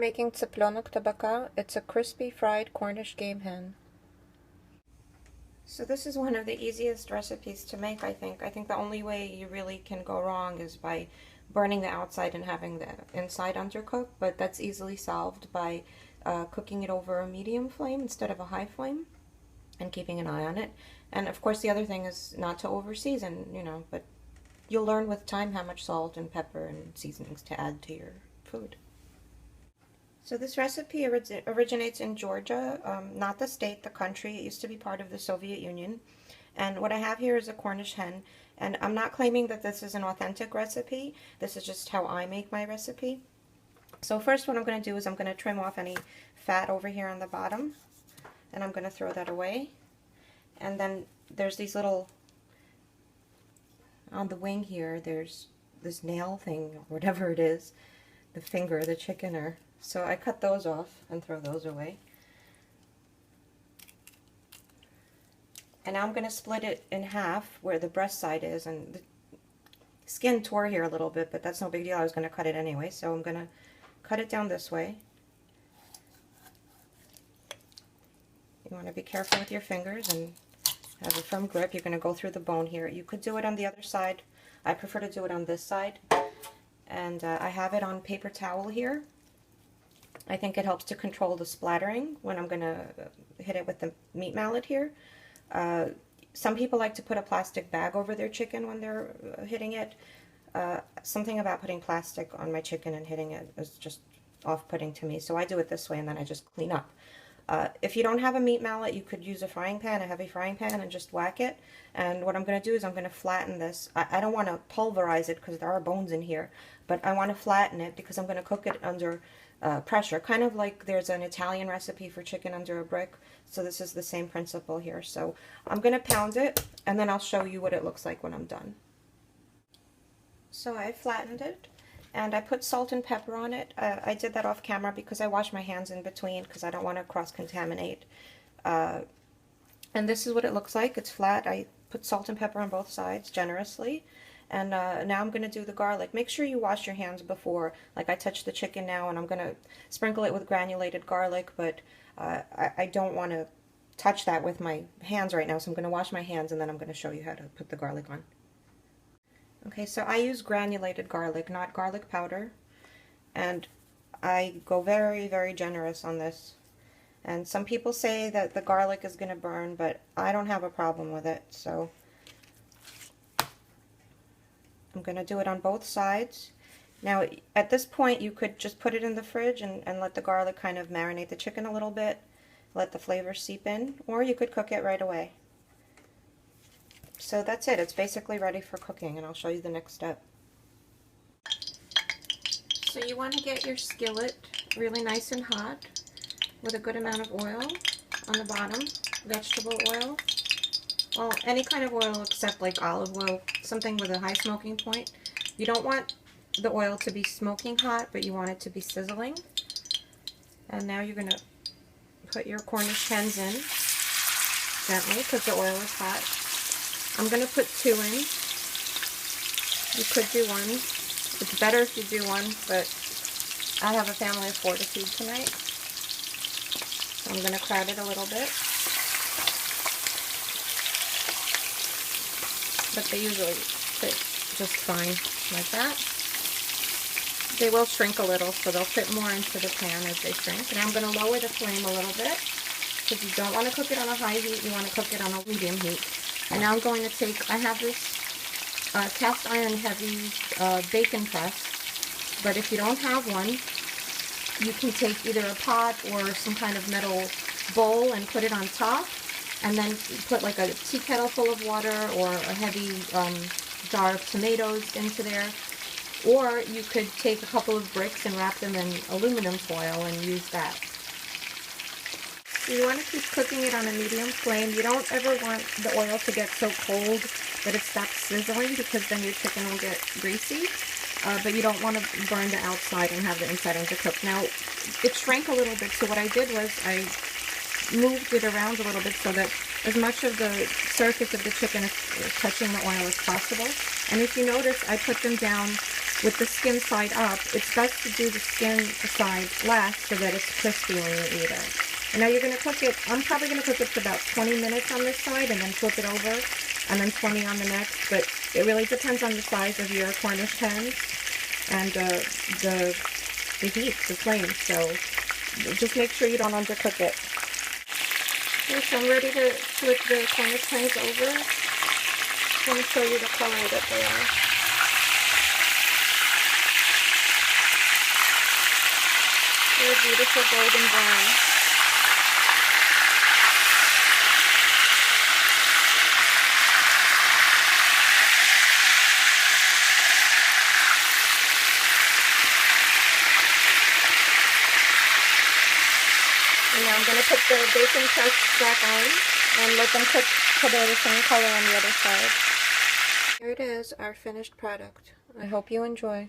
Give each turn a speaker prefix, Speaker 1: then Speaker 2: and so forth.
Speaker 1: Making Tsiplyonak Tabaka. It's a crispy fried Cornish game hen. So this is one of the easiest recipes to make, I think. I think the only way you really can go wrong is by burning the outside and having the inside undercooked, but that's easily solved by cooking it over a medium flame instead of a high flame and keeping an eye on it. And of course the other thing is not to over season, but you'll learn with time how much salt and pepper and seasonings to add to your food. So this recipe originates in Georgia, not the state, the country. It used to be part of the Soviet Union. And what I have here is a Cornish hen. And I'm not claiming that this is an authentic recipe. This is just how I make my recipe. So first what I'm going to do is I'm going to trim off any fat over here on the bottom. And I'm going to throw that away. And then there's these little, on the wing here, there's this nail thing, or whatever it is, the finger, the chickener. So I cut those off and throw those away. And now I'm going to split it in half where the breast side is, and the skin tore here a little bit, but that's no big deal. I was going to cut it anyway, so I'm going to cut it down this way. You want to be careful with your fingers and have a firm grip. You're going to go through the bone here. You could do it on the other side. I prefer to do it on this side. And I have it on paper towel here. I think it helps to control the splattering when I'm going to hit it with the meat mallet here. Some people like to put a plastic bag over their chicken when they're hitting it. Something about putting plastic on my chicken and hitting it is just off-putting to me, so I do it this way and then I just clean up. If you don't have a meat mallet, you could use a frying pan, a heavy frying pan, and just whack it. And what I'm going to do is I'm going to flatten this. I don't want to pulverize it because there are bones in here, but I want to flatten it because I'm going to cook it under pressure, kind of like there's an Italian recipe for chicken under a brick. So this is the same principle here. So I'm going to pound it, and then I'll show you what it looks like when I'm done. So I flattened it, and I put salt and pepper on it. I did that off camera because I wash my hands in between because I don't want to cross-contaminate. And this is what it looks like. It's flat. I put salt and pepper on both sides generously. And now I'm going to do the garlic. Make sure you wash your hands before. Like I touched the chicken now, and I'm going to sprinkle it with granulated garlic, but I don't want to touch that with my hands right now, so I'm going to wash my hands, and then I'm going to show you how to put the garlic on. Okay, so I use granulated garlic, not garlic powder, and I go very, very generous on this. And some people say that the garlic is going to burn, but I don't have a problem with it, so I'm going to do it on both sides. Now, at this point, you could just put it in the fridge and let the garlic kind of marinate the chicken a little bit, let the flavor seep in, or you could cook it right away. So that's it. It's basically ready for cooking, and I'll show you the next step. So you want to get your skillet really nice and hot with a good amount of oil on the bottom, vegetable oil. Well, any kind of oil except like olive oil, something with a high smoking point. You don't want the oil to be smoking hot, but you want it to be sizzling. And now you're going to put your Cornish hens in gently because the oil is hot. I'm going to put 2 in. You could do 1. It's better if you do 1, but I have a family of 4 to feed tonight. So I'm going to crowd it a little bit. But they usually fit just fine like that. They will shrink a little, so they'll fit more into the pan as they shrink. And I'm going to lower the flame a little bit because you don't want to cook it on a high heat, you want to cook it on a medium heat. And now I'm going to take, I have this cast iron heavy bacon press, but if you don't have one, you can take either a pot or some kind of metal bowl and put it on top. And then put like a tea kettle full of water or a heavy jar of tomatoes into there. Or you could take a couple of bricks and wrap them in aluminum foil and use that. So you want to keep cooking it on a medium flame. You don't ever want the oil to get so cold that it stops sizzling because then your chicken will get greasy. But you don't want to burn the outside and have the inside undercooked. Now, it shrank a little bit, so what I did was I moved it around a little bit so that as much of the surface of the chicken is touching the oil as possible. And if you notice, I put them down with the skin side up, it's best to do the skin side last so that it's crispy when you eat it. And now you're going to cook it, I'm probably going to cook it for about 20 minutes on this side and then flip it over, and then 20 on the next, but it really depends on the size of your Cornish hens and the heat, the flame, so just make sure you don't undercook it. Okay, so I'm ready to flip the Cornish hens over. I'm going to show you the color that they are. They're a beautiful golden brown. And now I'm going to put the bacon press back on and let them cook till they're the same color on the other side. Here it is, our finished product. I hope you enjoy.